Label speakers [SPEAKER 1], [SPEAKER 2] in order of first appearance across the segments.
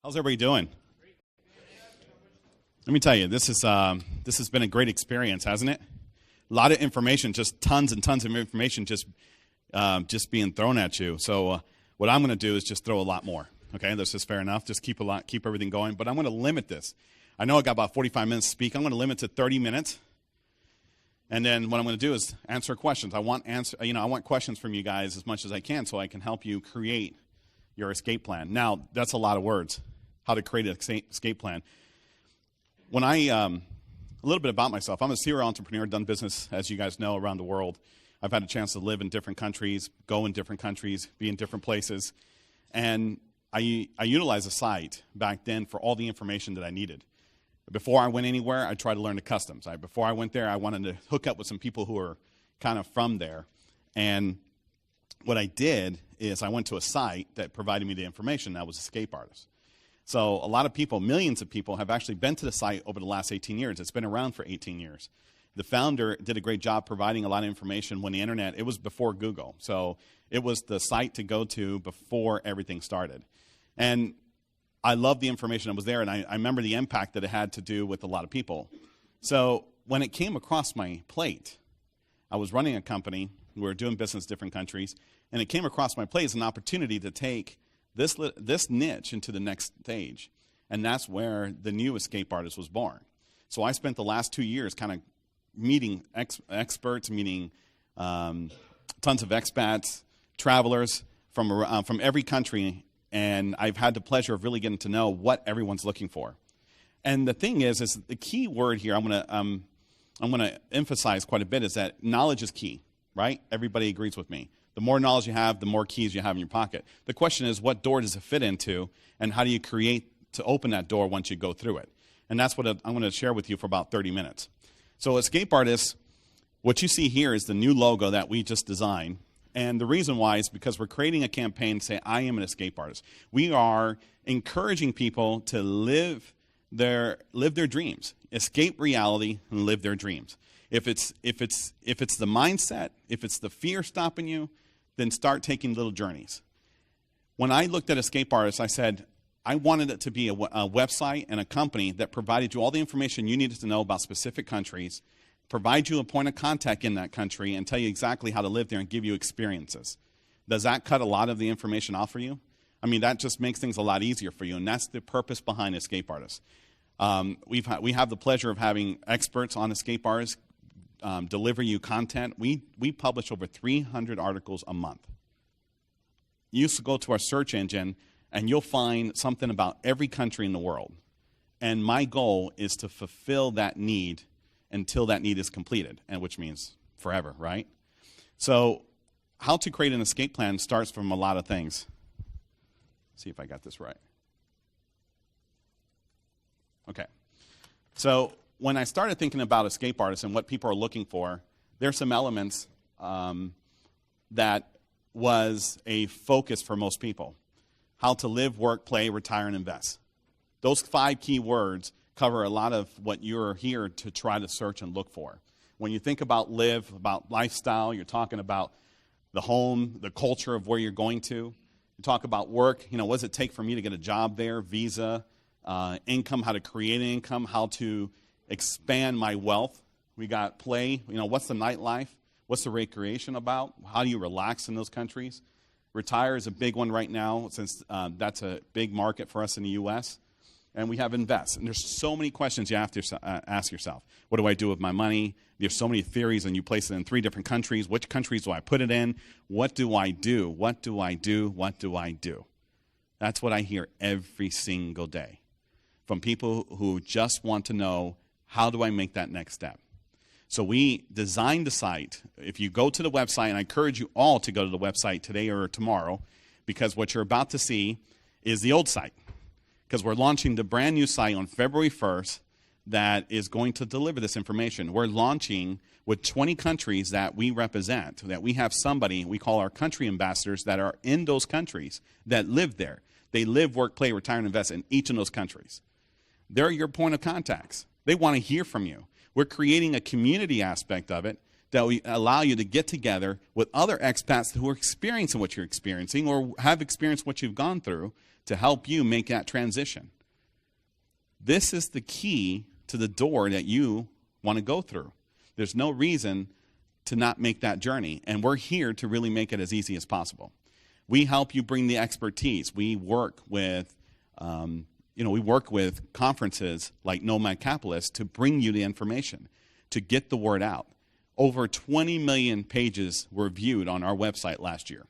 [SPEAKER 1] How's everybody doing? Let me tell you, this has been a great experience, hasn't it? A lot of information, just tons and tons of information, just being thrown at you. So what I'm going to do is just throw a lot more. Okay, this is fair enough. Just keep everything going. But I'm going to limit this. I know I got about 45 minutes to speak. I'm going to limit to 30 minutes. And then what I'm going to do is answer questions. I want questions from you guys as much as I can, so I can help you create your escape plan. Now, that's a lot of words. How to create an escape plan. When a little bit about myself, I'm a serial entrepreneur, done business, as you guys know, around the world. I've had a chance to live in different countries, go in different countries, be in different places. And I utilized a site back then for all the information that I needed. Before I went anywhere, I tried to learn the customs. Before I went there, I wanted to hook up with some people who are kind of from there. And what I did is I went to a site that provided me the information. That was Escape Artist. So a lot of people, millions of people, have actually been to the site over the last 18 years. It's been around for 18 years. The founder did a great job providing a lot of information when the internet, it was before Google. So it was the site to go to before everything started. And I love the information that was there, and I remember the impact that it had to do with a lot of people. So when it came across my plate, I was running a company. We were doing business in different countries, and it came across my plate as an opportunity to take this niche into the next stage, and that's where the new Escape Artist was born. So I spent the last 2 years kind of meeting experts, meeting tons of expats, travelers from every country, and I've had the pleasure of really getting to know what everyone's looking for. And the thing is the key word here I'm gonna emphasize quite a bit is that knowledge is key, right? Everybody agrees with me. The more knowledge you have, the more keys you have in your pocket. The question is, what door does it fit into, and how do you create to open that door once you go through it? And that's what I'm going to share with you for about 30 minutes. So Escape Artist, what you see here is the new logo that we just designed. And the reason why is because we're creating a campaign to say, I am an escape artist. We are encouraging people to live their dreams, escape reality, and live their dreams. If it's the mindset, if it's the fear stopping you, then start taking little journeys. When I looked at Escape Artist, I said, I wanted it to be a website and a company that provided you all the information you needed to know about specific countries, provide you a point of contact in that country, and tell you exactly how to live there and give you experiences. Does that cut a lot of the information off for you? I mean, that just makes things a lot easier for you, and that's the purpose behind Escape Artist. We have the pleasure of having experts on Escape Artists deliver you content. We publish over 300 articles a month. You used to go to our search engine, and you'll find something about every country in the world. And my goal is to fulfill that need until that need is completed, and which means forever, right? So how to create an escape plan starts from a lot of things. Let's see if I got this right. Okay. So when I started thinking about escape artists and what people are looking for, there's some elements that was a focus for most people. How to live, work, play, retire, and invest. Those 5 key words cover a lot of what you're here to try to search and look for. When you think about live, about lifestyle, you're talking about the home, the culture of where you're going to. You talk about work, what does it take for me to get a job there, visa, income, how to create an income, how to expand my wealth. We got play, what's the nightlife? What's the recreation about? How do you relax in those countries? Retire is a big one right now since that's a big market for us in the U.S. And we have invest. And there's so many questions you have to ask yourself. What do I do with my money? There's so many theories, and you place it in 3 different countries. Which countries do I put it in? What do I do? What do I do? What do I do? That's what I hear every single day from people who just want to know, how do I make that next step? So we designed the site. If you go to the website, and I encourage you all to go to the website today or tomorrow, because what you're about to see is the old site. Because we're launching the brand new site on February 1st that is going to deliver this information. We're launching with 20 countries that we represent, that we have somebody we call our country ambassadors that are in those countries that live there. They live, work, play, retire, and invest in each of those countries. They're your point of contacts. They want to hear from you. We're creating a community aspect of it that we allow you to get together with other expats who are experiencing what you're experiencing or have experienced what you've gone through to help you make that transition. This is the key to the door that you want to go through. There's no reason to not make that journey, and we're here to really make it as easy as possible. We help you bring the expertise. We work with, we work with conferences like Nomad Capitalists to bring you the information, to get the word out. Over 20 million pages were viewed on our website last year.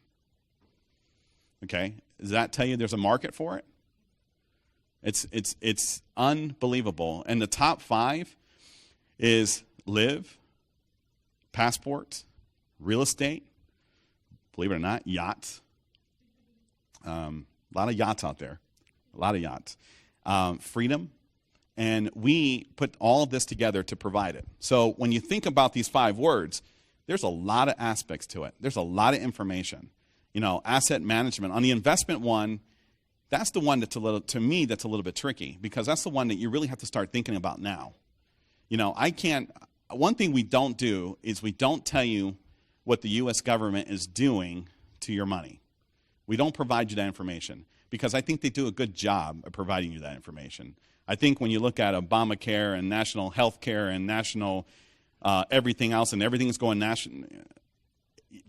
[SPEAKER 1] Okay, does that tell you there's a market for it? It's unbelievable. And the top 5 is live, passports, real estate, believe it or not, yachts. A lot of yachts out there, a lot of yachts. Freedom, and we put all of this together to provide it. So when you think about these 5 words, there's a lot of aspects to it. There's a lot of information. Asset management. On the investment one, that's the one that's to me, that's a little bit tricky, because that's the one that you really have to start thinking about now. One thing we don't do is we don't tell you what the U.S. government is doing to your money. We don't provide you that information because I think they do a good job of providing you that information. I think when you look at Obamacare and national health care and national everything else, and everything is going national,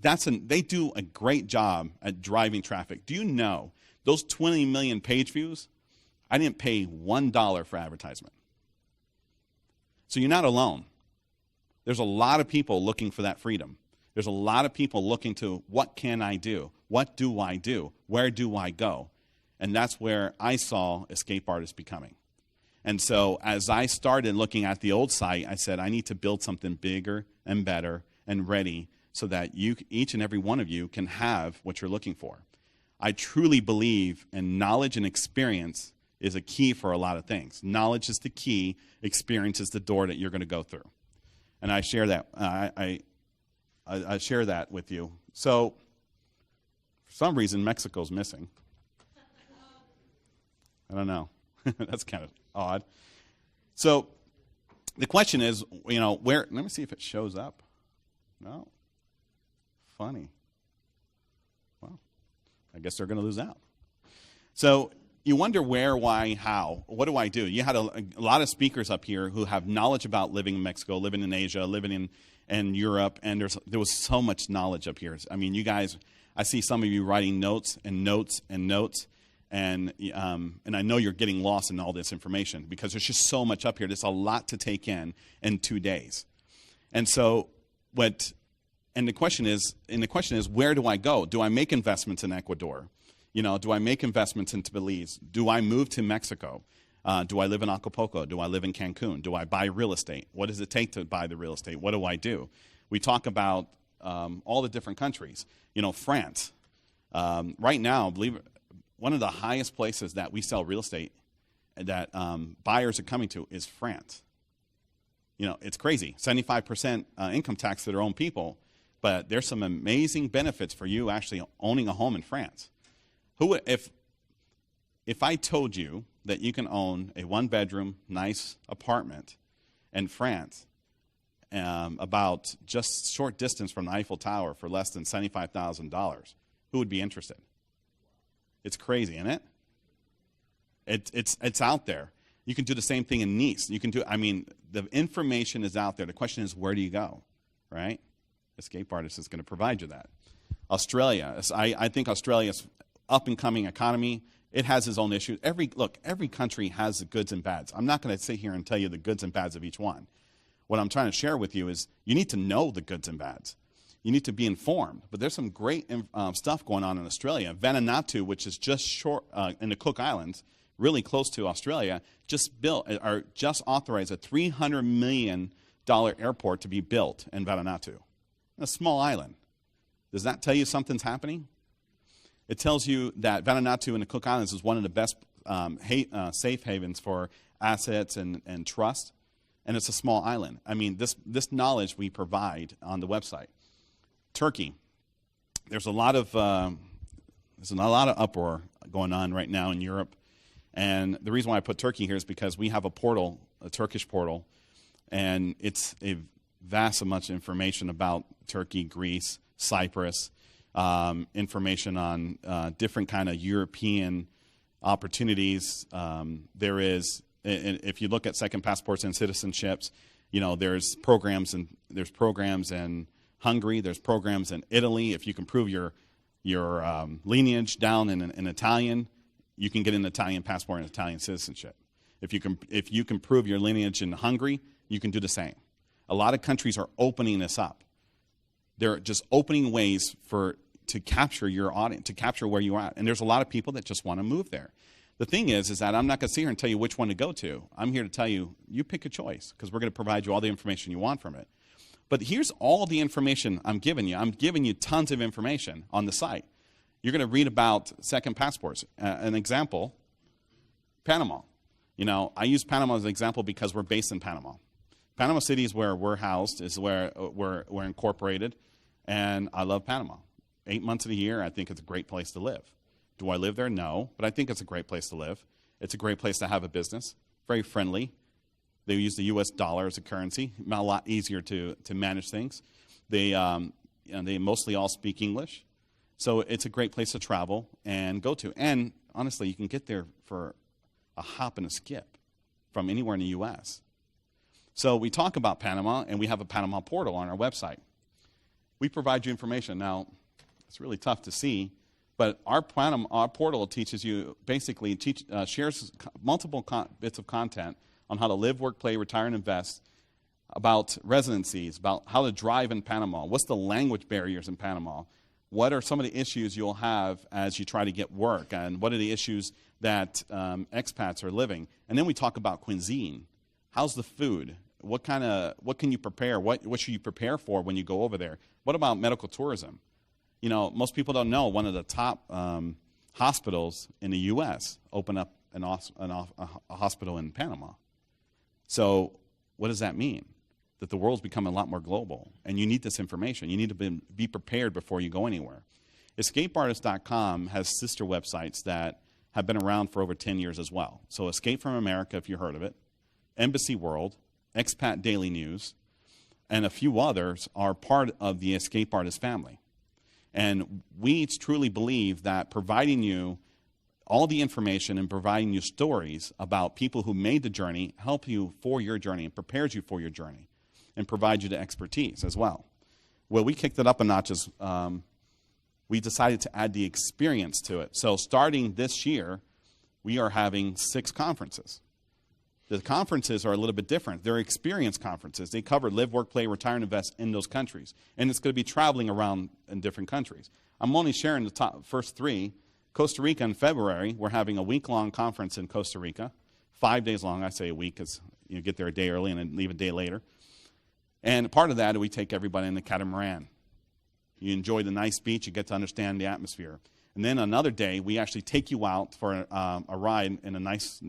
[SPEAKER 1] they do a great job at driving traffic. Do you know those 20 million page views, I didn't pay $1 for advertisement. So you're not alone. There's a lot of people looking for that freedom. There's a lot of people looking to, what can I do? What do I do? Where do I go? And that's where I saw Escape Artist becoming. And so as I started looking at the old site, I said, I need to build something bigger and better and ready so that each and every one of you can have what you're looking for. I truly believe in knowledge and experience is a key for a lot of things. Knowledge is the key. Experience is the door that you're going to go through. And I share that. I share that with you. So for some reason, Mexico's missing. I don't know. That's kind of odd. So the question is, where? Let me see if it shows up. No. Funny. Well, I guess they're going to lose out. So you wonder where, why, how. What do I do? You had a lot of speakers up here who have knowledge about living in Mexico, living in Asia, living in Europe, and there was so much knowledge up here. I mean, you guys, I see some of you writing notes and notes and notes, and I know you're getting lost in all this information because there's just so much up here. There's a lot to take in 2 days. And so the question is, where do I go? Do I make investments in Ecuador? Do I make investments into Belize? Do I move to Mexico? Do I live in Acapulco? Do I live in Cancun? Do I buy real estate? What does it take to buy the real estate? What do I do? We talk about all the different countries. France. Right now, one of the highest places that we sell real estate that buyers are coming to is France. It's crazy. 75% income tax to their own people, but there's some amazing benefits for you actually owning a home in France. If I told you that you can own a 1-bedroom, nice apartment in France, about just short distance from the Eiffel Tower for less than $75,000, who would be interested? It's crazy, isn't it? It's out there. You can do the same thing in Nice. The information is out there. The question is, where do you go, right? Escape Artist is going to provide you that. Australia. I think Australia's up-and-coming economy. It has its own issues. Every country has the goods and bads. I'm not going to sit here and tell you the goods and bads of each one. What I'm trying to share with you is you need to know the goods and bads. You need to be informed. But there's some great stuff going on in Australia. Vanuatu, which is just short in the Cook Islands, really close to Australia, just authorized a $300 million airport to be built in Vanuatu, a small island. Does that tell you something's happening? It tells you that Vanuatu and the Cook Islands is one of the best safe havens for assets and trust, and it's a small island. This knowledge we provide on the website. Turkey. There's a lot of uproar going on right now in Europe, and the reason why I put Turkey here is because we have a portal, a Turkish portal, and it's a vast amounts of information about Turkey, Greece, Cyprus, information on different kind of European opportunities. There is, if you look at second passports and citizenships, there's programs in Hungary, there's programs in Italy. If you can prove your lineage down in Italian, you can get an Italian passport and Italian citizenship. If you can prove your lineage in Hungary, you can do the same. A lot of countries are opening this up. They're just opening ways to capture your audience, to capture where you are at. And there's a lot of people that just want to move there. The thing is that I'm not going to sit here and tell you which one to go to. I'm here to tell you, you pick a choice, because we're going to provide you all the information you want from it. But here's all the information I'm giving you. I'm giving you tons of information on the site. You're going to read about second passports. An example, Panama. I use Panama as an example because we're based in Panama. Panama City is where we're housed, is where we're incorporated, and I love Panama. 8 months of the year, I think it's a great place to live. Do I live there? No, but I think it's a great place to live. It's a great place to have a business, very friendly. They use the U.S. dollar as a currency, a lot easier to manage things. They mostly all speak English, so it's a great place to travel and go to. And honestly, you can get there for a hop and a skip from anywhere in the U.S. So we talk about Panama, and we have a Panama portal on our website. We provide you information. Now, it's really tough to see, but our portal teaches you, basically shares multiple bits of content on how to live, work, play, retire, and invest, about residencies, about how to drive in Panama, what's the language barriers in Panama, what are some of the issues you'll have as you try to get work, and what are the issues that expats are living. And then we talk about cuisine. How's the food? What can you prepare? What should you prepare for when you go over there? What about medical tourism? Most people don't know one of the top hospitals in the U.S. opened up a hospital in Panama. So what does that mean? That the world's becoming a lot more global, and you need this information. You need to be prepared before you go anywhere. EscapeArtist.com has sister websites that have been around for over 10 years as well. So Escape from America, if you heard of it, Embassy World, Expat Daily News, and a few others are part of the Escape Artist family. And we truly believe that providing you all the information and providing you stories about people who made the journey help you for your journey and prepares you for your journey and provide you the expertise as well. Well, we kicked it up a notch as we decided to add the experience to it. So starting this year, we are having 6 conferences. The conferences are a little bit different. They're experience conferences. They cover live, work, play, retire, and invest in those countries. And it's going to be traveling around in different countries. I'm only sharing the first 3. Costa Rica in February, we're having a week-long conference in Costa Rica. 5 days long. I say a week because you get there a day early and then leave a day later. And part of that, we take everybody in the catamaran. You enjoy the nice beach. You get to understand the atmosphere. And then another day, we actually take you out for a ride in a nice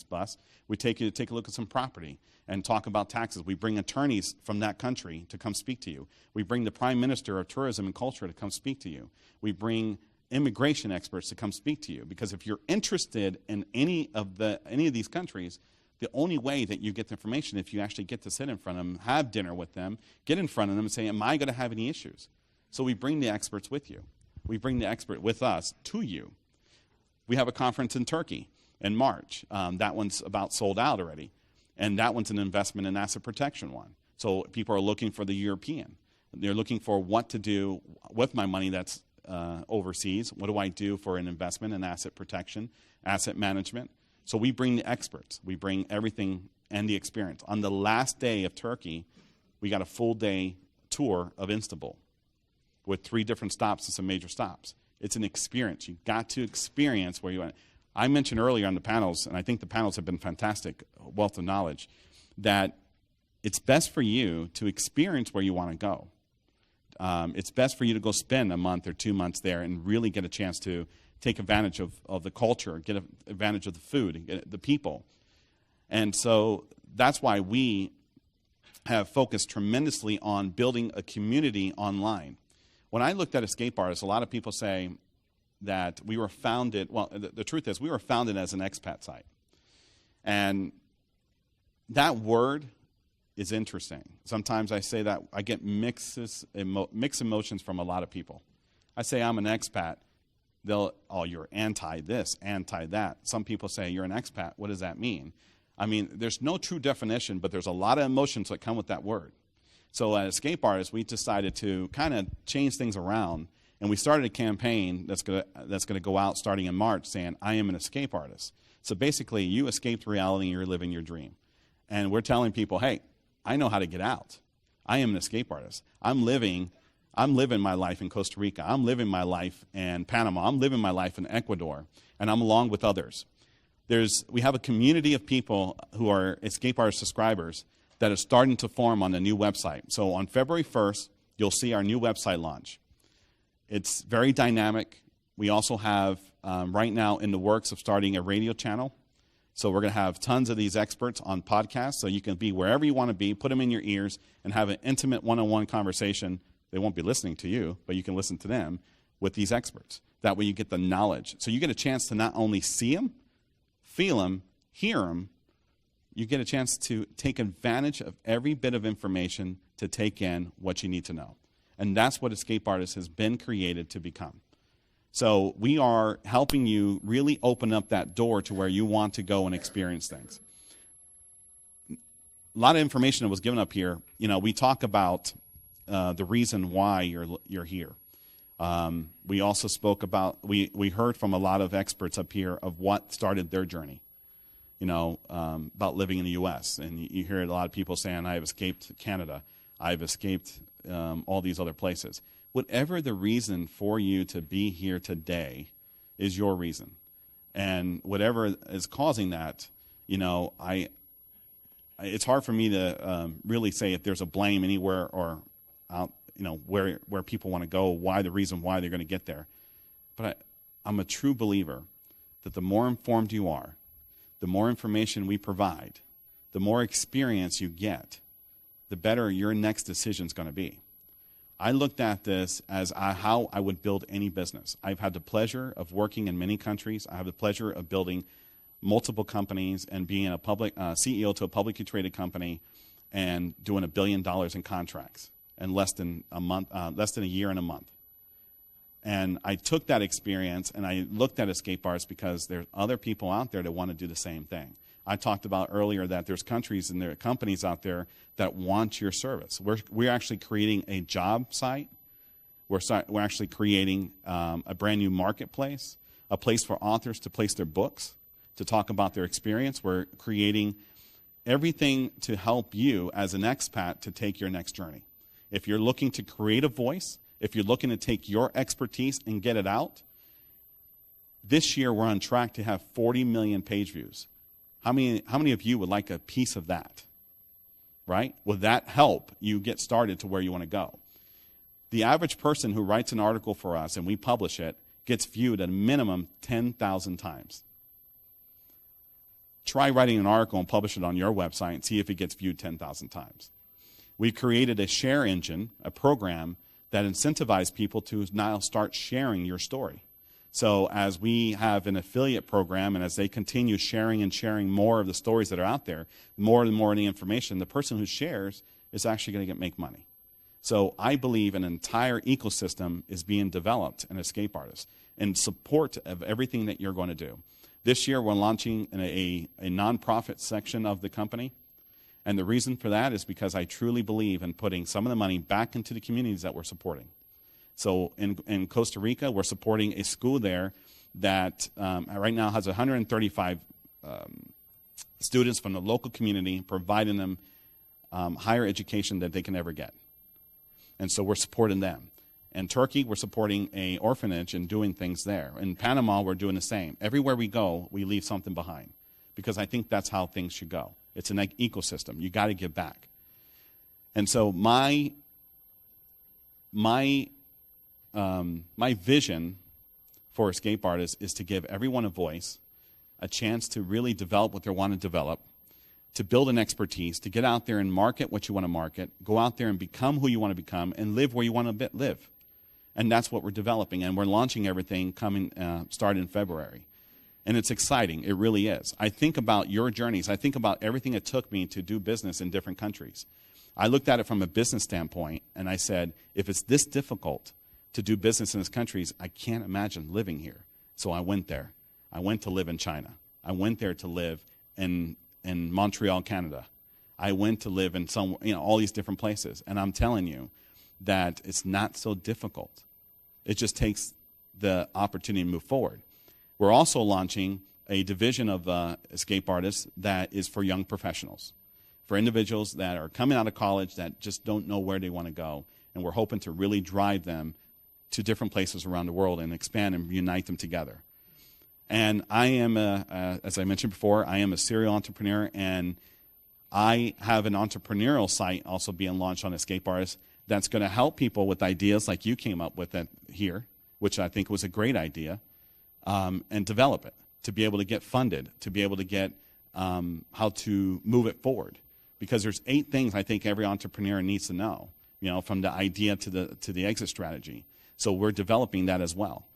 [SPEAKER 1] bus. We take you to take a look at some property and talk about taxes. We bring attorneys from that country to come speak to you. We bring the Prime Minister of Tourism and Culture to come speak to you. We bring immigration experts to come speak to you. Because if you're interested in any of these countries, the only way that you get the information if you actually get to sit in front of them, have dinner with them, get in front of them and say, am I going to have any issues? So we bring the experts with you. We bring the expert with us to you. We have a conference in Turkey in March. That one's about sold out already. And that one's an investment and asset protection one. So people are looking for the European. They're looking for what to do with my money that's overseas. What do I do for an investment and asset protection, asset management? So we bring the experts. We bring everything and the experience. On the last day of Turkey, we got a full day tour of Istanbul with 3 different stops and some major stops. It's an experience. You've got to experience where you are. I mentioned earlier on the panels, and I think the panels have been fantastic, wealth of knowledge, that it's best for you to experience where you want to go. It's best for you to go spend a month or 2 months there and really get a chance to take advantage of the culture, get advantage of the food, the people. And so that's why we have focused tremendously on building a community online. When I looked at Escape Artists, a lot of people say that we were founded, well, the truth is we were founded as an expat site. And that word is interesting. Sometimes I say that I get mixed emotions from a lot of people. I say I'm an expat. Oh, you're anti this, anti that. Some people say you're an expat. What does that mean? I mean, there's no true definition, but there's a lot of emotions that come with that word. So as escape artists, we decided to kind of change things around, and we started a campaign that's gonna go out starting in March saying, I am an escape artist. So basically, you escaped reality and you're living your dream. And we're telling people, hey, I know how to get out. I am an escape artist. I'm living my life in Costa Rica. I'm living my life in Panama. I'm living my life in Ecuador, and I'm along with others. We have a community of people who are escape artist subscribers that are starting to form on the new website. So on February 1st, you'll see our new website launch. It's very dynamic. We also have right now in the works of starting a radio channel. So we're going to have tons of these experts on podcasts, so you can be wherever you want to be, put them in your ears, and have an intimate one-on-one conversation. They won't be listening to you, but you can listen to them with these experts. That way you get the knowledge. So you get a chance to not only see them, feel them, hear them, you get a chance to take advantage of every bit of information to take in what you need to know. And that's what Escape Artist has been created to become. So we are helping you really open up that door to where you want to go and experience things. A lot of information that was given up here. You know, we talk about the reason why you're here. We also spoke about, we heard from a lot of experts up here of what started their journey, you know, about living in the U.S. And you hear a lot of people saying, I've escaped Canada. I've escaped all these other places. Whatever the reason for you to be here today is your reason. And whatever is causing that, you know, it's hard for me to really say if there's a blame anywhere or out, you know, where people want to go, the reason why they're going to get there. But I'm a true believer that the more informed you are, the more information we provide, the more experience you get, the better your next decision is going to be. I looked at this as how I would build any business. I've had the pleasure of working in many countries. I have the pleasure of building multiple companies and being a public CEO to a publicly traded company and doing $1 billion in contracts in less than a year and a month. And I took that experience and I looked at escape artists because there's other people out there that want to do the same thing. I talked about earlier that there's countries and there are companies out there that want your service. We're actually creating a job site. We're actually creating a brand new marketplace, a place for authors to place their books, to talk about their experience. We're creating everything to help you as an expat to take your next journey. If you're looking to create a voice, if you're looking to take your expertise and get it out, this year we're on track to have 40 million page views. How many of you would like a piece of that? Right? Would that help you get started to where you want to go? The average person who writes an article for us and we publish it gets viewed at a minimum 10,000 times. Try writing an article and publish it on your website and see if it gets viewed 10,000 times. We created a share engine, a program that incentivizes people to now start sharing your story. So as we have an affiliate program and as they continue sharing and sharing more of the stories that are out there, more and more of the information, the person who shares is actually going to make money. So I believe an entire ecosystem is being developed in Escape Artists in support of everything that you're going to do. This year we're launching a nonprofit section of the company. And the reason for that is because I truly believe in putting some of the money back into the communities that we're supporting. So in Costa Rica, we're supporting a school there that right now has 135 students from the local community, providing them higher education that they can ever get. And so we're supporting them. In Turkey, we're supporting an orphanage and doing things there. In Panama, we're doing the same. Everywhere we go, we leave something behind because I think that's how things should go. It's an ecosystem. You got to give back. And so my vision for Escape Artists is to give everyone a voice, a chance to really develop what they want to develop, to build an expertise, to get out there and market what you want to market, go out there and become who you want to become, and live where you want to live. And that's what we're developing, and we're launching everything starting in February. And it's exciting. It really is. I think about your journeys. I think about everything it took me to do business in different countries. I looked at it from a business standpoint, and I said, if it's this difficult to do business in these countries, I can't imagine living here. So I went there. I went to live in China. I went there to live in Montreal, Canada. I went to live in all these different places. And I'm telling you that it's not so difficult. It just takes the opportunity to move forward. We're also launching a division of escape artists that is for young professionals, for individuals that are coming out of college that just don't know where they want to go. And we're hoping to really drive them to different places around the world and expand and unite them together. And I am, as I mentioned before, I am a serial entrepreneur, and I have an entrepreneurial site also being launched on Escape Artists that's going to help people with ideas like you came up with it here, which I think was a great idea, and develop it, to be able to get funded, to be able to get how to move it forward. Because there's 8 things I think every entrepreneur needs to know, from the idea to the exit strategy. So we're developing that as well.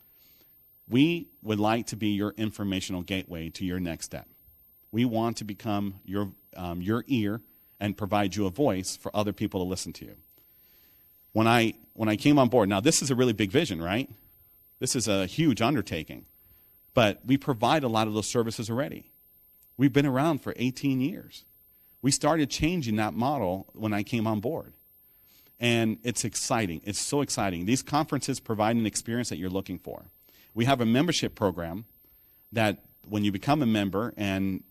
[SPEAKER 1] We would like to be your informational gateway to your next step. We want to become your ear and provide you a voice for other people to listen to you. When I came on board, now this is a really big vision, right? This is a huge undertaking, but we provide a lot of those services already. We've been around for 18 years. We started changing that model when I came on board. And it's exciting. It's so exciting. These conferences provide an experience that you're looking for. We have a membership program that when you become a member, and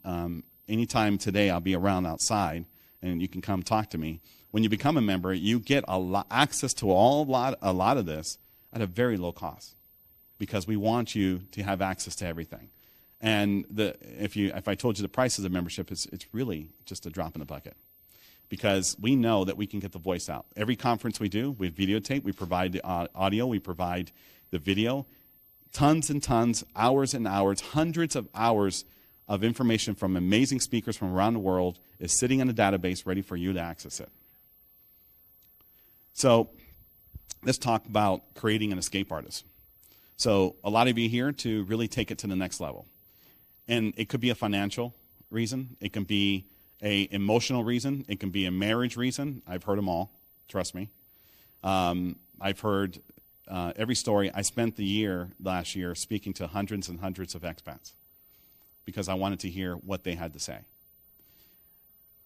[SPEAKER 1] anytime today I'll be around outside, and you can come talk to me. When you become a member, you get access to a lot of this at a very low cost, because we want you to have access to everything. And if I told you the price of the membership, it's really just a drop in the bucket, because we know that we can get the voice out. Every conference we do, we videotape, we provide the audio, we provide the video. Tons and tons, hours and hours, hundreds of hours of information from amazing speakers from around the world is sitting in a database ready for you to access it. So let's talk about creating an escape artist. So a lot of you here to really take it to the next level. And it could be a financial reason. It can be an emotional reason. It can be a marriage reason. I've heard them all, trust me. I've heard every story. I spent the year last year speaking to hundreds and hundreds of expats because I wanted to hear what they had to say.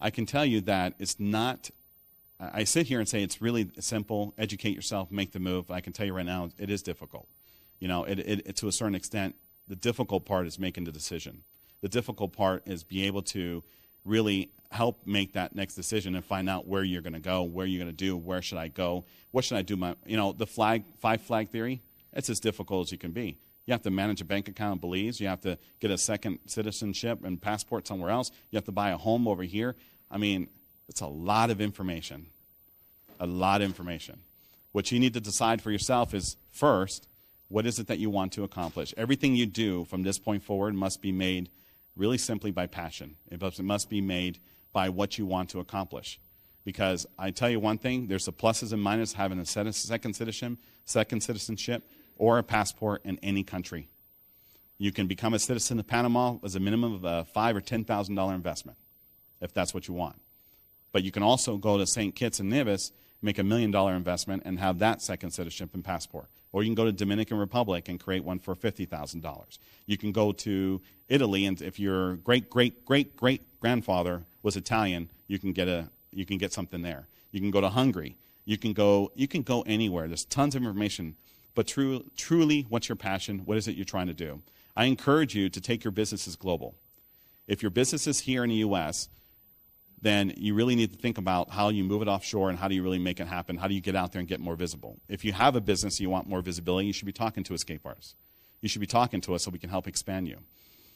[SPEAKER 1] I can tell you that it's not, I sit here and say it's really simple, educate yourself, make the move. I can tell you right now, it is difficult. To a certain extent, the difficult part is making the decision. The difficult part is be able to really help make that next decision and find out where you're going to go, where you're going to do, where should I go, what should I do, the 5 flag theory, it's as difficult as you can be. You have to manage a bank account in Belize, you have to get a second citizenship and passport somewhere else, you have to buy a home over here. It's a lot of information, What you need to decide for yourself is, first, what is it that you want to accomplish? Everything you do from this point forward must be made really simply by passion. It must be made by what you want to accomplish. Because I tell you one thing, there's the pluses and minuses having a second citizenship or a passport in any country. You can become a citizen of Panama as a minimum of a $5,000 or $10,000 investment, if that's what you want. But you can also go to St. Kitts and Nevis, make $1 million investment, and have that second citizenship and passport. Or you can go to Dominican Republic and create one for $50,000. You can go to Italy, and if your great-great-great-grandfather was Italian, you can get something there. You can go to Hungary. You can go anywhere. There's tons of information. But truly, what's your passion? What is it you're trying to do? I encourage you to take your businesses global. If your business is here in the U.S., then you really need to think about how you move it offshore and how do you really make it happen. How do you get out there and get more visible? If you have a business and you want more visibility, you should be talking to escape artists. You should be talking to us so we can help expand you.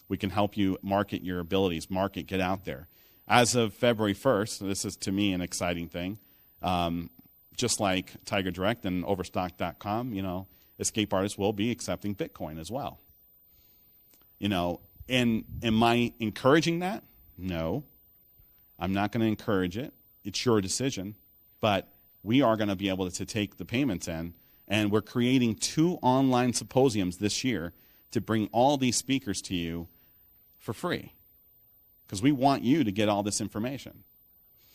[SPEAKER 1] We can help you market your abilities, get out there. As of February 1st, this is to me an exciting thing, just like Tiger Direct and Overstock.com, escape artists will be accepting Bitcoin as well. And am I encouraging that? No. I'm not going to encourage it. It's your decision. But we are going to be able to take the payments in, and we're creating 2 online symposiums this year to bring all these speakers to you for free, because we want you to get all this information.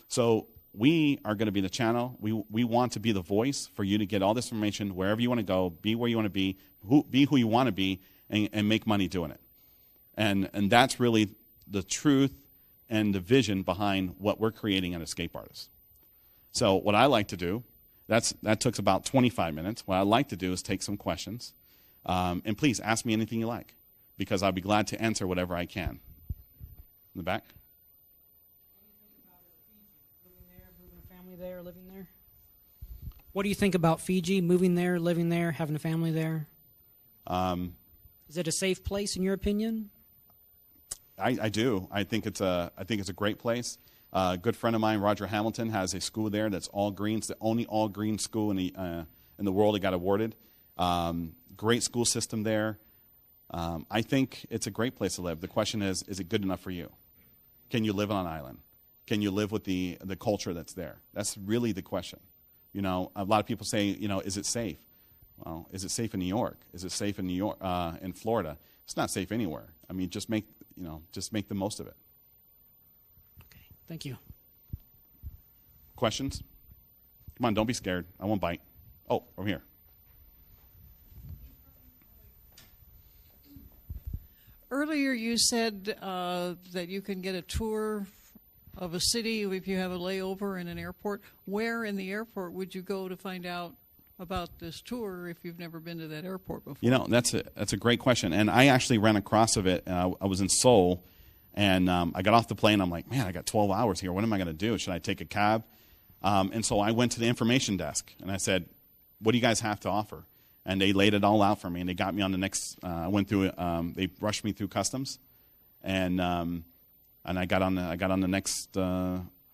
[SPEAKER 1] So we are going to be the channel. We want to be the voice for you to get all this information wherever you want to go, be where you want to be who you want to be, and make money doing it. And that's really the truth and the vision behind what we're creating at Escape Artists. So what I like to do, that took about 25 minutes. What I like to do is take some questions. And please ask me anything you like, because I'll be glad to answer whatever I can. In the back?
[SPEAKER 2] Living there? What do you think about Fiji, moving there, living there, having a family there? Is it a safe place in your opinion?
[SPEAKER 1] I do. I think it's a great place. A good friend of mine, Roger Hamilton, has a school there that's all green. It's the only all green school in the world that got awarded. Great school system there. I think it's a great place to live. The question is it good enough for you? Can you live on an island? Can you live with the culture that's there? That's really the question. You know, a lot of people say, you know, is it safe? Well, is it safe in New York? Is it safe in in Florida? It's not safe anywhere. I mean, just make the most of it.
[SPEAKER 2] Okay, thank you.
[SPEAKER 1] Questions? Come on, don't be scared. I won't bite. Oh, over here.
[SPEAKER 3] Earlier you said that you can get a tour of a city if you have a layover in an airport. Where in the airport would you go to find out about this tour if you've never been to that airport before?
[SPEAKER 1] You know, that's a great question. And I actually ran across of it. I was in Seoul, and I got off the plane. I'm like, man, I got 12 hours here. What am I going to do? Should I take a cab? And so I went to the information desk, and I said, what do you guys have to offer? And they laid it all out for me, and they got me on the next. I went through. They rushed me through customs, and I got on the next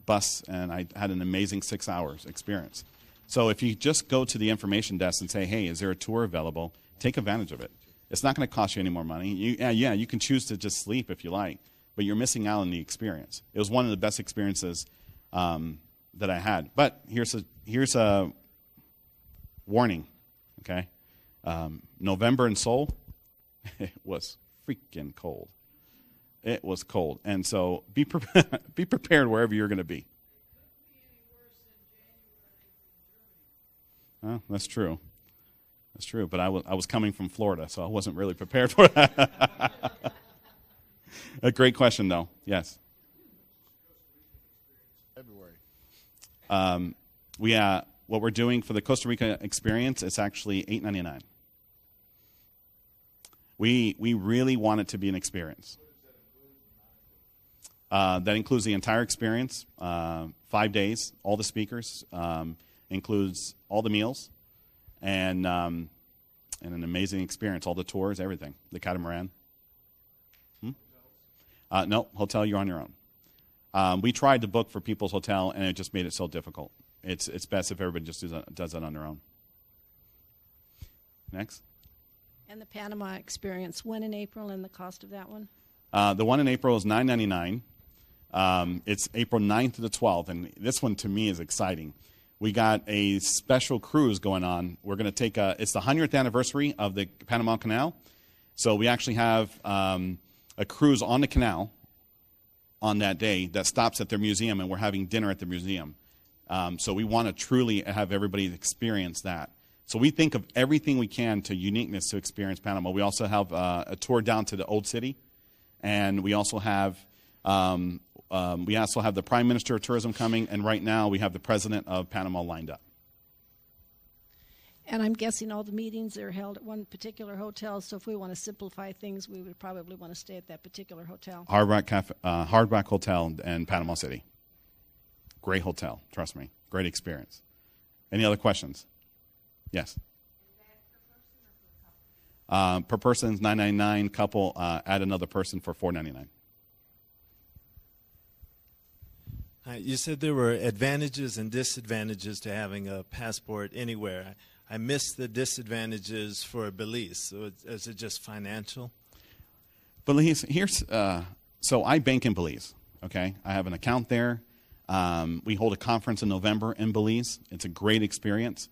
[SPEAKER 1] bus, and I had an amazing 6 hours experience. So if you just go to the information desk and say, hey, is there a tour available? Take advantage of it. It's not going to cost you any more money. You can choose to just sleep if you like, but you're missing out on the experience. It was one of the best experiences that I had. But here's a warning, okay? November in Seoul, it was freaking cold. It was cold. And so be prepared wherever you're going to be. Oh, that's true. That's true. But I was coming from Florida, so I wasn't really prepared for that. A great question, though. Yes.
[SPEAKER 4] February.
[SPEAKER 1] What we're doing for the Costa Rica experience, it's actually $8.99. We really want it to be an experience. That includes the entire experience, 5 days, all the speakers, includes all the meals, and an amazing experience, all the tours, everything, the catamaran. No, hotel, you're on your own. We tried to book for people's hotel, and it just made it so difficult. It's best if everybody just does it on their own. Next.
[SPEAKER 5] And the Panama experience, when in April, and the cost of that one?
[SPEAKER 1] The one in April is $9.99. It's April 9th to the 12th, and this one to me is exciting. We got a special cruise going on. We're going to take it's the 100th anniversary of the Panama Canal, so we actually have a cruise on the canal on that day that stops at their museum, and we're having dinner at the museum. So we want to truly have everybody experience that. So we think of everything we can to uniqueness to experience Panama. We also have a tour down to the Old City, and we also have the Prime Minister of Tourism coming, and right now we have the President of Panama lined up.
[SPEAKER 5] And I'm guessing all the meetings are held at one particular hotel, so if we want to simplify things, we would probably want to stay at that particular hotel.
[SPEAKER 1] Hard Rock Hotel in Panama City. Great hotel, trust me. Great experience. Any other questions? Yes.
[SPEAKER 6] Is that per person or per couple?
[SPEAKER 1] Per person is $9.99. Couple, add another person for $4.99.
[SPEAKER 7] You said there were advantages and disadvantages to having a passport anywhere. I missed the disadvantages for Belize. So is it just financial?
[SPEAKER 1] Belize, so I bank in Belize, okay? I have an account there. We hold a conference in November in Belize. It's a great experience,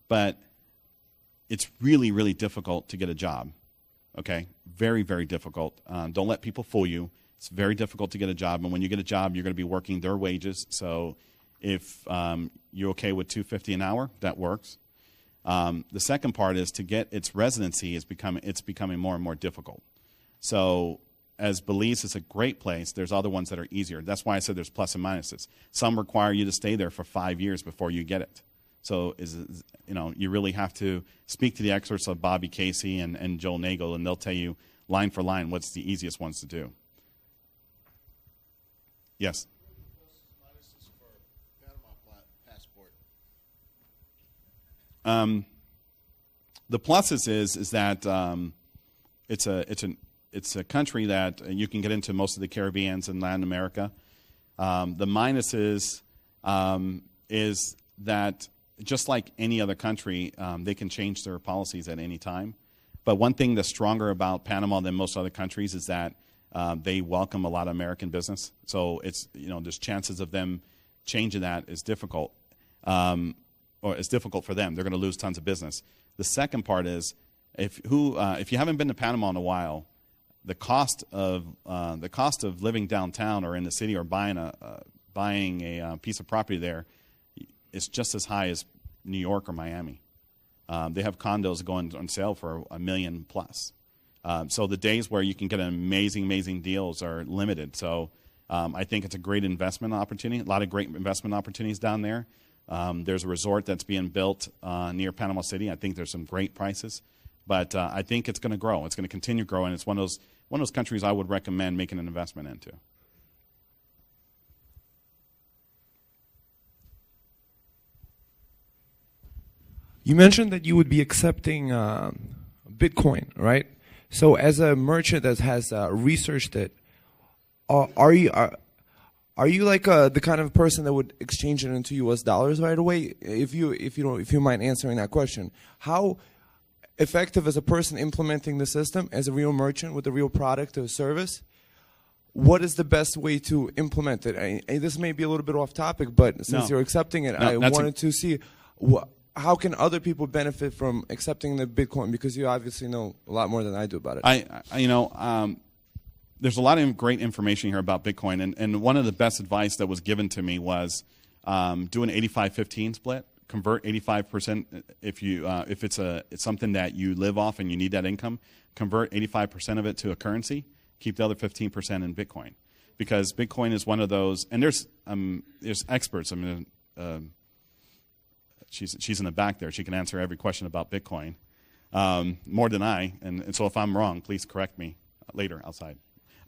[SPEAKER 1] but it's really, really difficult to get a job. Okay, very, very difficult. Don't let people fool you. It's very difficult to get a job, and when you get a job, you're going to be working their wages. So if you're okay with $250 an hour, that works. The second part is to get its residency it's becoming more and more difficult. So as Belize is a great place, there's other ones that are easier. That's why I said there's plus and minuses. Some require you to stay there for 5 years before you get it. So you really have to speak to the experts of Bobby Casey and Joel Nagel, and they'll tell you line for line what's the easiest ones to do. Yes? The pluses is that it's a country that you can get into most of the Caribbeans and Latin America. The minuses is that just like any other country, they can change their policies at any time. But one thing that's stronger about Panama than most other countries is that they welcome a lot of American business. So it's there's chances of them changing that is difficult. Or it's difficult for them. They're going to lose tons of business. The second part is if you haven't been to Panama in a while, the cost of living downtown or in the city or buying a piece of property there is just as high as New York or Miami. They have condos going on sale for $1 million plus. So the days where you can get amazing deals are limited. So I think it's a great investment opportunity. A lot of great investment opportunities down there. There's a resort that's being built near Panama City. I think there's some great prices, but I think it's going to grow. It's going to continue growing. It's one of those countries I would recommend making an investment into.
[SPEAKER 4] You mentioned that you would be accepting Bitcoin, right? So as a merchant that has researched it, are you like the kind of person that would exchange it into U.S. dollars right away? If you mind answering that question, how effective is a person implementing the system as a real merchant with a real product or service? What is the best way to implement it? This may be a little bit off topic, but since you're accepting it, I wanted to see how can other people benefit from accepting the Bitcoin, because you obviously know a lot more than I do about it.
[SPEAKER 1] There's a lot of great information here about Bitcoin, and one of the best advice that was given to me was do an 85-15 split. Convert 85% if it's something that you live off and you need that income. Convert 85% of it to a currency. Keep the other 15% in Bitcoin, because Bitcoin is one of those. And there's experts. I mean, she's in the back there. She can answer every question about Bitcoin more than I. And so if I'm wrong, please correct me later outside.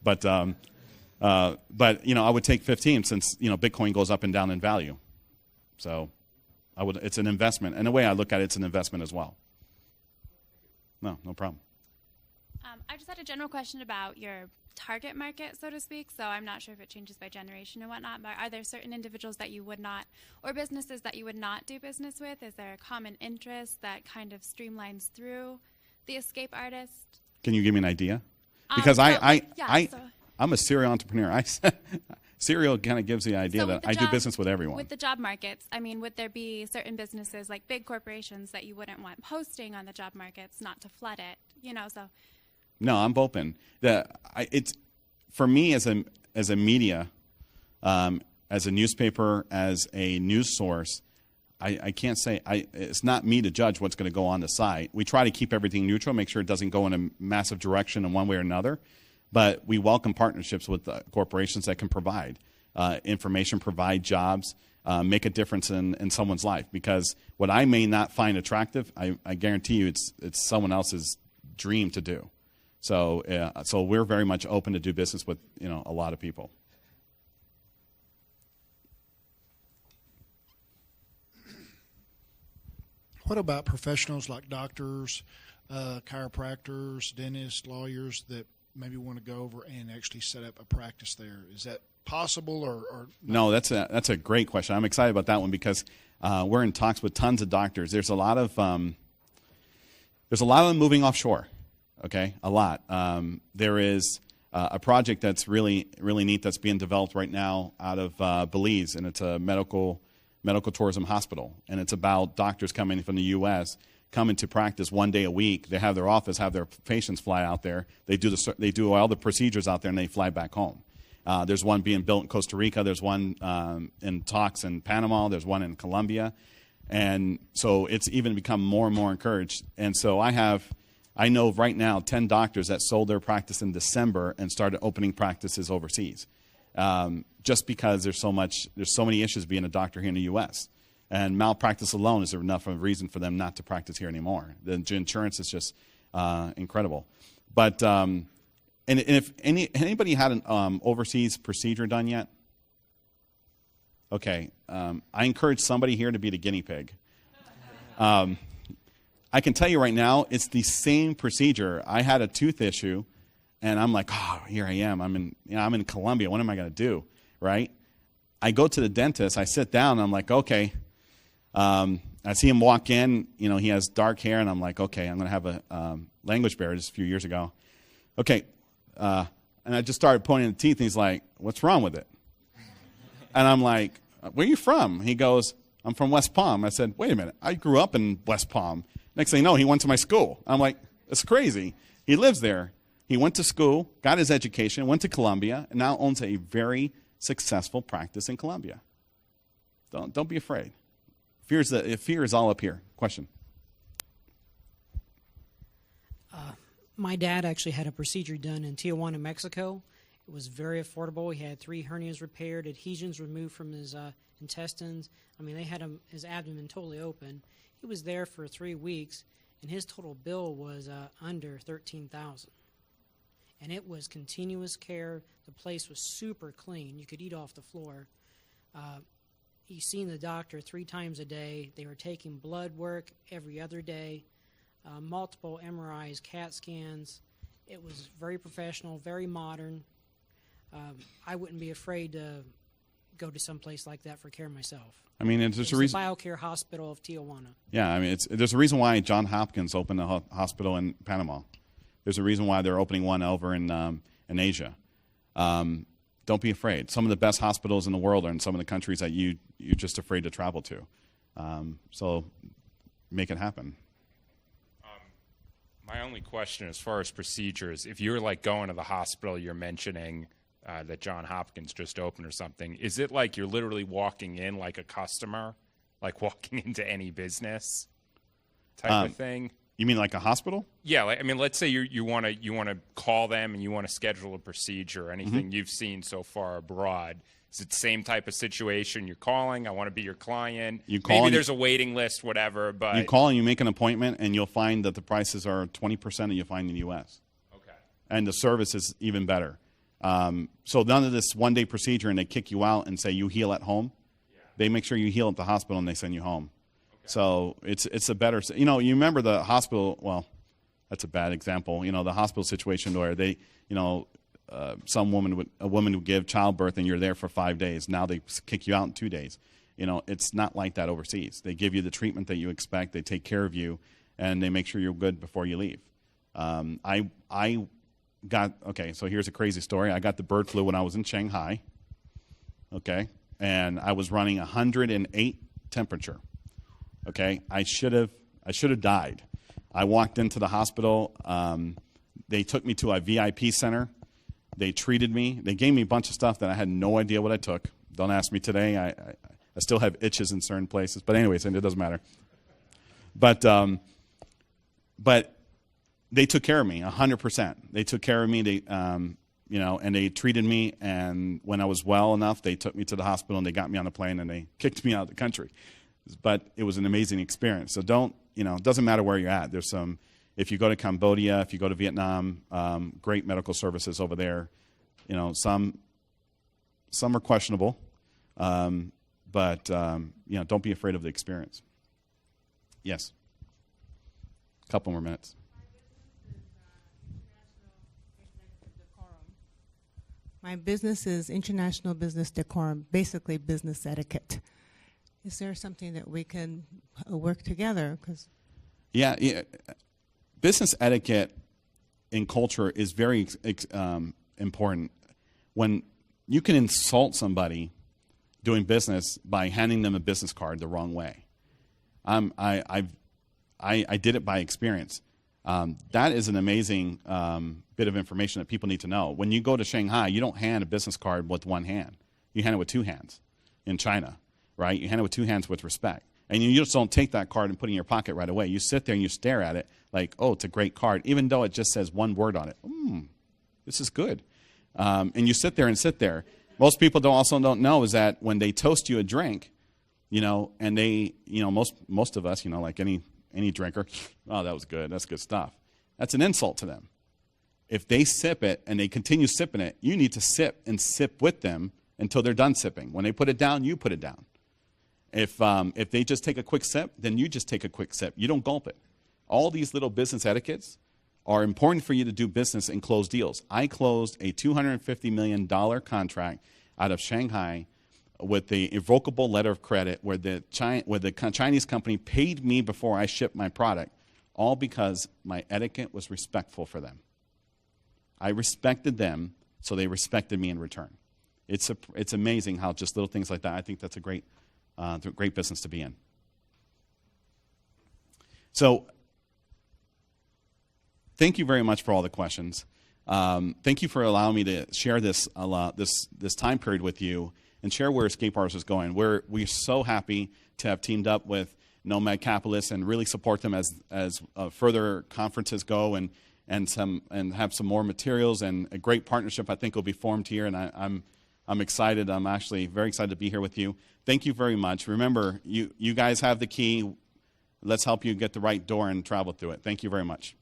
[SPEAKER 1] But I would take 15 since Bitcoin goes up and down in value. So it's an investment. And the way I look at it, it's an investment as well. No problem.
[SPEAKER 6] I just had a general question about your target market, so to speak. So I'm not sure if it changes by generation and whatnot, but are there certain individuals that you would not, or businesses that you would not do business with? Is there a common interest that kind of streamlines through the escape artist?
[SPEAKER 1] Can you give me an idea? Because I'm a serial entrepreneur. Serial kind of gives the idea that I do business with everyone.
[SPEAKER 6] With the job markets, I mean, would there be certain businesses like big corporations that you wouldn't want posting on the job markets, not to flood it? So.
[SPEAKER 1] No, I'm open. It's for me as a media, as a newspaper, as a news source. I can't say it's not me to judge what's going to go on the site. We try to keep everything neutral, make sure it doesn't go in a massive direction in one way or another. But we welcome partnerships with corporations that can provide information, provide jobs, make a difference in someone's life. Because what I may not find attractive, I guarantee you it's someone else's dream to do. So we're very much open to do business with a lot of people.
[SPEAKER 8] What about professionals like doctors, chiropractors, dentists, lawyers that maybe want to go over and actually set up a practice there? Is that possible or
[SPEAKER 1] no? That's a great question. I'm excited about that one because we're in talks with tons of doctors. There's a lot of them moving offshore. Okay, a lot. There is a project that's really neat that's being developed right now out of Belize, and it's a medical tourism hospital, and it's about doctors coming from the U.S., come into practice 1 day a week. They have their office, have their patients fly out there. They do all the procedures out there, and they fly back home. There's one being built in Costa Rica. There's one in talks in Panama. There's one in Colombia. And so it's even become more and more encouraged. And so I know right now 10 doctors that sold their practice in December and started opening practices overseas. Just because there's so many issues being a doctor here in the U.S. And malpractice alone is enough of a reason for them not to practice here anymore. The insurance is just incredible. But and if anybody had an overseas procedure done yet? Okay, I encourage somebody here to be the guinea pig. I can tell you right now, it's the same procedure. I had a tooth issue, and I'm like, oh, here I am. I'm in Colombia. What am I going to do, right? I go to the dentist. I sit down. And I'm like, okay. I see him walk in. He has dark hair, and I'm like, okay, I'm going to have a language barrier. Just a few years ago. Okay, and I just started pointing at the teeth, and he's like, what's wrong with it? And I'm like, where are you from? He goes, I'm from West Palm. I said, wait a minute. I grew up in West Palm. Next thing you know, he went to my school. I'm like, it's crazy. He lives there. He went to school, got his education, went to Colombia, and now owns a very successful practice in Colombia. Don't be afraid. Fear is all up here. Question.
[SPEAKER 2] My dad actually had a procedure done in Tijuana, Mexico. It was very affordable. He had 3 hernias repaired, adhesions removed from his intestines. I mean, they had his abdomen totally open. He was there for 3 weeks, and his total bill was under $13,000. And it was continuous care. The place was super clean. You could eat off the floor. He's seen the doctor 3 times a day. They were taking blood work every other day, multiple MRIs, CAT scans. It was very professional, very modern. I wouldn't be afraid to go to some place like that for care myself.
[SPEAKER 1] I mean, there's a reason.
[SPEAKER 2] The BioCare Hospital of Tijuana.
[SPEAKER 1] Yeah, I mean, there's a reason why Johns Hopkins opened a hospital in Panama. There's a reason why they're opening one over in Asia. Don't be afraid. Some of the best hospitals in the world are in some of the countries that you're just afraid to travel to. So make it happen.
[SPEAKER 9] My only question as far as procedures, if you're like going to the hospital, you're mentioning that Johns Hopkins just opened or something, is it like you're literally walking in like a customer, like walking into any business type of thing?
[SPEAKER 1] You mean like a hospital?
[SPEAKER 9] Yeah, I mean, let's say you want to call them and you want to schedule a procedure or anything you've seen so far abroad. Is it the same type of situation? You're calling, I want to be your client. Maybe there's a waiting list, whatever. But
[SPEAKER 1] you call and you make an appointment, and you'll find that the prices are 20% of you find in the U.S.
[SPEAKER 9] Okay.
[SPEAKER 1] And the service is even better. So none of this one-day procedure, and they kick you out and say you heal at home. Yeah. They make sure you heal at the hospital, and they send you home. Okay. So it's a better. You remember the hospital? Well, that's a bad example. The hospital situation where they, a woman would give childbirth and you're there for 5 days. Now they kick you out in 2 days. It's not like that overseas. They give you the treatment that you expect. They take care of you, and they make sure you're good before you leave. So here's a crazy story. I got the bird flu when I was in Shanghai. Okay, and I was running 108 temperature. Okay, I should have died. I walked into the hospital. They took me to a VIP center. They treated me. They gave me a bunch of stuff that I had no idea what I took. Don't ask me today. I still have itches in certain places. But anyways, it doesn't matter. But they took care of me 100%. They took care of me. They, and they treated me. And when I was well enough, they took me to the hospital and they got me on a plane and they kicked me out of the country. But it was an amazing experience. So it doesn't matter where you're at. There's some. If you go to Cambodia, if you go to Vietnam, great medical services over there. Some are questionable, but don't be afraid of the experience. Yes. A couple more minutes.
[SPEAKER 10] My business is international business decorum, basically business etiquette. Is there something that we can work together?
[SPEAKER 1] Yeah. Business etiquette in culture is very important. When you can insult somebody doing business by handing them a business card the wrong way. I did it by experience. That is an amazing bit of information that people need to know. When you go to Shanghai, you don't hand a business card with one hand. You hand it with two hands. In China, right? You hand it with two hands with respect. And you just don't take that card and put it in your pocket right away. You sit there and you stare at it like, oh, it's a great card, even though it just says one word on it. This is good. And you sit there and sit there. Most people also don't know is that when they toast you a drink, and they, most of us, like any drinker, oh, that was good. That's good stuff. That's an insult to them. If they sip it and they continue sipping it, you need to sip and sip with them until they're done sipping. When they put it down, you put it down. If they just take a quick sip, then you just take a quick sip. You don't gulp it. All these little business etiquettes are important for you to do business and close deals. I closed a $250 million contract out of Shanghai with the irrevocable letter of credit where the Chinese company paid me before I shipped my product, all because my etiquette was respectful for them. I respected them, so they respected me in return. It's amazing how just little things like that, I think that's a great business to be in. So thank you very much for all the questions. Thank you for allowing me to share this time period with you and share where Escape Artists is going. We're so happy to have teamed up with Nomad Capitalists and really support them as further conferences go and have some more materials, and a great partnership I think will be formed here, and I'm excited. I'm actually very excited to be here with you. Thank you very much. Remember, you guys have the key. Let's help you get the right door and travel through it. Thank you very much.